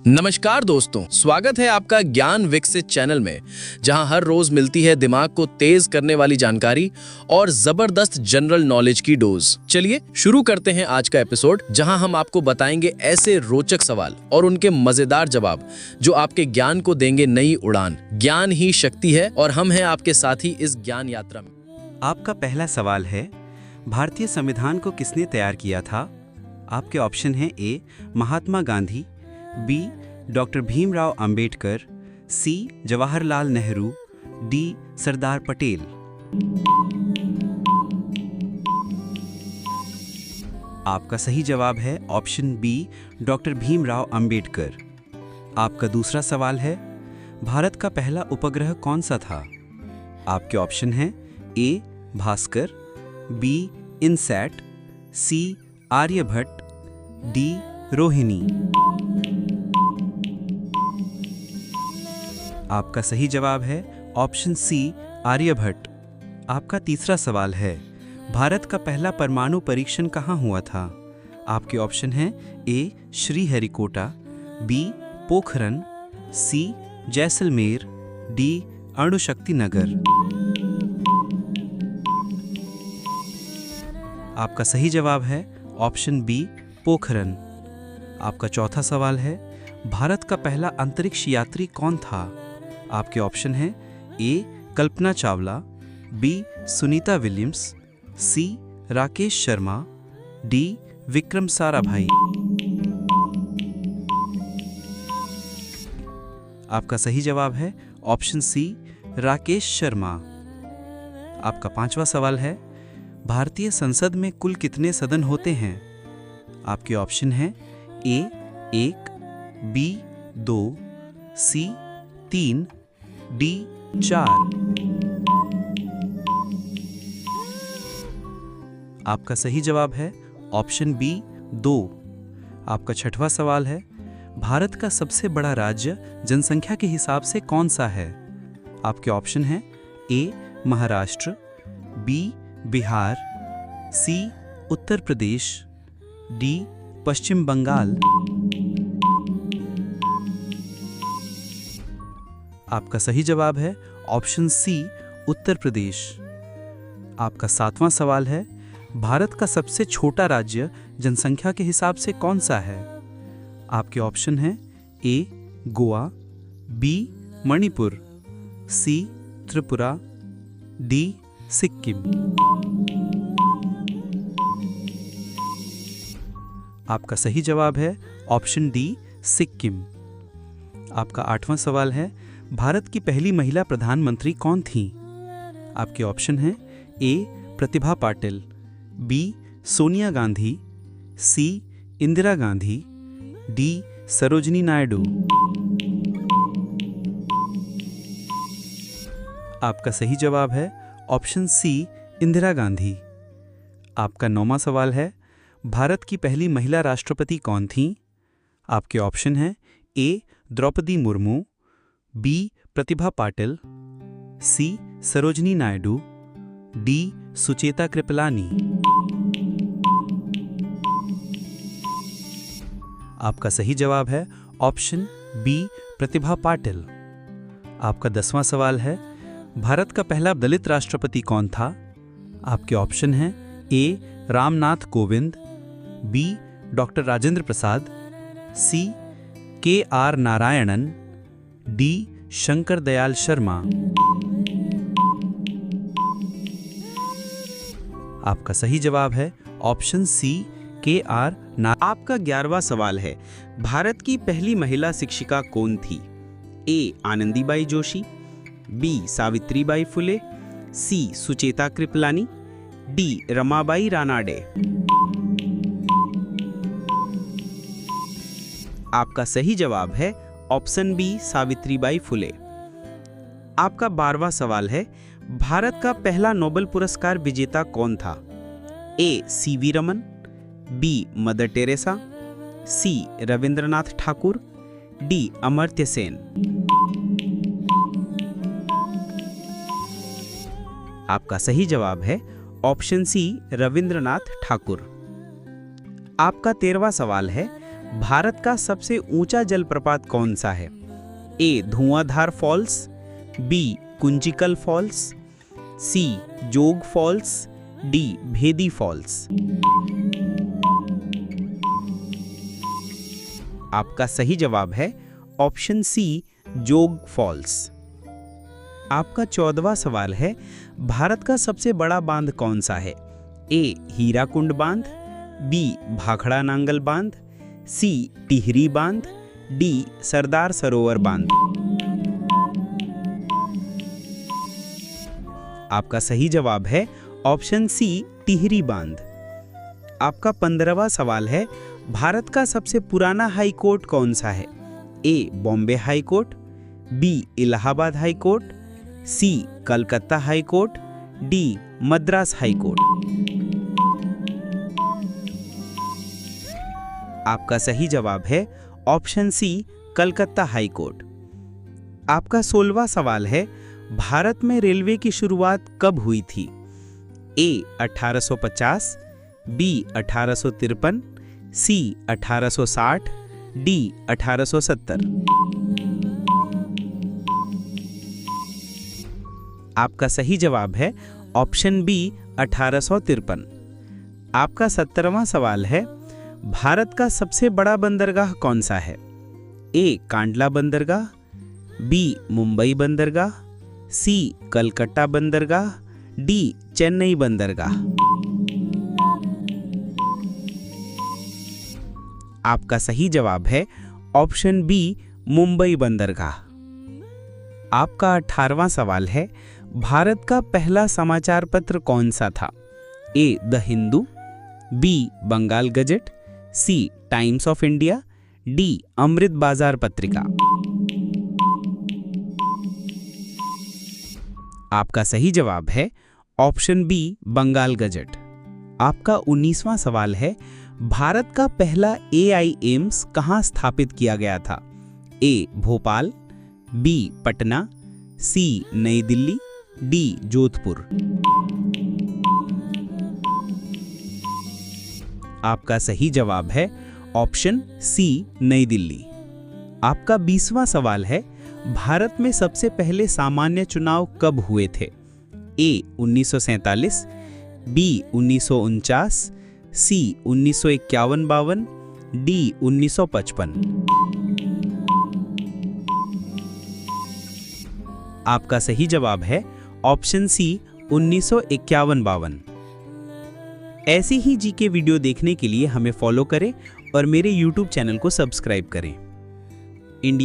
नमस्कार दोस्तों, स्वागत है आपका ज्ञान विकसित चैनल में, जहां हर रोज मिलती है दिमाग को तेज करने वाली जानकारी और जबरदस्त जनरल नॉलेज की डोज। चलिए शुरू करते हैं आज का एपिसोड, जहां हम आपको बताएंगे ऐसे रोचक सवाल और उनके मजेदार जवाब जो आपके ज्ञान को देंगे नई उड़ान। ज्ञान ही शक्ति है और हम हैं आपके साथी इस ज्ञान यात्रा में। आपका पहला सवाल है, भारतीय संविधान को किसने तैयार किया था? आपके ऑप्शन हैं A Mahatma Gandhi, B doctor Bhimrao Ambedkar, C Jawaharlal Nehru, D Sardar Patel. आपका सही जवाब है option B doctor Bhimrao Ambedkar. आपका दूसरा सवाल है, भारत का पहला उपग्रह कौन सा था? आपके ऑप्शन हैं ए भास्कर, बी इनसैट, सी आर्यभट्ट, डी रोहिणी। आपका सही जवाब है ऑप्शन सी आर्यभट्ट। आपका तीसरा सवाल है, भारत का पहला परमाणु परीक्षण कहाँ हुआ था? आपके ऑप्शन हैं ए श्रीहरिकोटा, बी पोखरन, सी जैसलमेर, डी अणुशक्ति नगर। आपका सही जवाब है ऑप्शन बी पोखरन। आपका चौथा सवाल है, भारत का पहला अंतरिक्ष यात्री कौन था? आपके ऑप्शन हैं ए कल्पना चावला, बी सुनीता विलियम्स, सी राकेश शर्मा, डी विक्रम साराभाई। आपका सही जवाब है ऑप्शन सी राकेश शर्मा। आपका पांचवा सवाल है, भारतीय संसद में कुल कितने सदन होते हैं? आपके ऑप्शन हैं ए 1, बी 2, सी 3, डी 4। आपका सही जवाब है ऑप्शन बी 2। आपका छठवां सवाल है, भारत का सबसे बड़ा राज्य जनसंख्या के हिसाब से कौन सा है? आपके ऑप्शन हैं ए महाराष्ट्र, बी बिहार, सी उत्तर प्रदेश, डी पश्चिम बंगाल। आपका सही जवाब है ऑप्शन सी उत्तर प्रदेश। आपका सातवां सवाल है, भारत का सबसे छोटा राज्य जनसंख्या के हिसाब से कौन सा है? आपके ऑप्शन हैं ए गोवा, बी मणिपुर, सी त्रिपुरा, डी सिक्किम। आपका सही जवाब है ऑप्शन डी सिक्किम। आपका आठवां सवाल है, भारत की पहली महिला प्रधानमंत्री कौन थी? आपके ऑप्शन हैं ए प्रतिभा पाटिल, बी सोनिया गांधी, सी इंदिरा गांधी, डी सरोजिनी नायडू। आपका सही जवाब है ऑप्शन सी इंदिरा गांधी। आपका नौवां सवाल है, भारत की पहली महिला राष्ट्रपति कौन थी? आपके ऑप्शन हैं ए द्रौपदी मुर्मू, बी प्रतिभा पाटिल, सी सरोजिनी नायडू, डी सुचेता कृपलानी। आपका सही जवाब है ऑप्शन बी प्रतिभा पाटिल। आपका 10वां सवाल है, भारत का पहला दलित राष्ट्रपति कौन था? आपके ऑप्शन हैं ए रामनाथ कोविंद, बी डॉक्टर राजेंद्र प्रसाद, सी के आर नारायणन, डी शंकर दयाल शर्मा। आपका सही जवाब है ऑप्शन सी के आर नारायणन। आपका 11वां सवाल है, भारत की पहली महिला शिक्षिका कौन थी? ए आनंदीबाई जोशी, बी सावित्रीबाई फुले, सी सुचेता कृपलानी, डी रमाबाई रानाडे। आपका सही जवाब है ऑप्शन बी सावित्रीबाई फुले। आपका 12वां सवाल है, भारत का पहला नोबेल पुरस्कार विजेता कौन था? A CV Raman, B mother Teresa, C Rabindranath Thakur, D Amartya Sen. आपका सही जवाब है ऑप्शन सी रविंद्रनाथ ठाकुर। आपका 13वां सवाल है, भारत का सबसे ऊंचा जलप्रपात कौन सा है? ए धुआंधार फॉल्स, बी कुंचिकल फॉल्स, सी जोग फॉल्स, डी भेदी फॉल्स। आपका सही जवाब है ऑप्शन सी जोग फॉल्स। आपका 14वां सवाल है, भारत का सबसे बड़ा बांध कौन सा है? ए हीराकुंड बांध, बी भाखड़ा नांगल बांध, सी टिहरी बांध, डी सरदार सरोवर बांध। आपका सही जवाब है ऑप्शन सी टिहरी बांध। आपका 15वां सवाल है, भारत का सबसे पुराना हाई कोर्ट कौन सा है? A Bombay high court, B Allahabad high court, C Calcutta high court, D Madras high court. आपका सही जवाब है option C Calcutta high court. आपका 16वां सवाल है, भारत में रेलवे की शुरुआत कब हुई थी? ए 1850, बी 1853, सी 1860, डी 1870। आपका सही जवाब है ऑप्शन बी 1853। आपका 17वां सवाल है, भारत का सबसे बड़ा बंदरगाह कौन सा है? ए कांडला बंदरगाह, बी मुंबई बंदरगाह, सी कलकत्ता बंदरगाह, डी चेन्नई बंदरगाह। आपका सही जवाब है ऑप्शन बी मुंबई बंदरगाह। आपका 18वां सवाल है, भारत का पहला समाचार पत्र कौन सा था? A the Hindu, B Bengal gazette, C times of India, D Amrit Bazar Patrika. आपका सही जवाब है ऑप्शन बी बंगाल गजट। आपका 19वां सवाल है, भारत का पहला AI एम्स कहां स्थापित किया गया था? ए भोपाल, बी पटना, सी नई दिल्ली, डी जोधपुर। आपका सही जवाब है ऑप्शन सी नई दिल्ली। आपका 20वां सवाल है, भारत में सबसे पहले सामान्य चुनाव कब हुए थे? ए 1947, बी 1949, सी 1951-52, डी 1955। आपका सही जवाब है ऑप्शन सी 1951-52। ऐसी ही जीके वीडियो देखने के लिए हमें फॉलो करें और मेरे YouTube चैनल को सब्सक्राइब करें।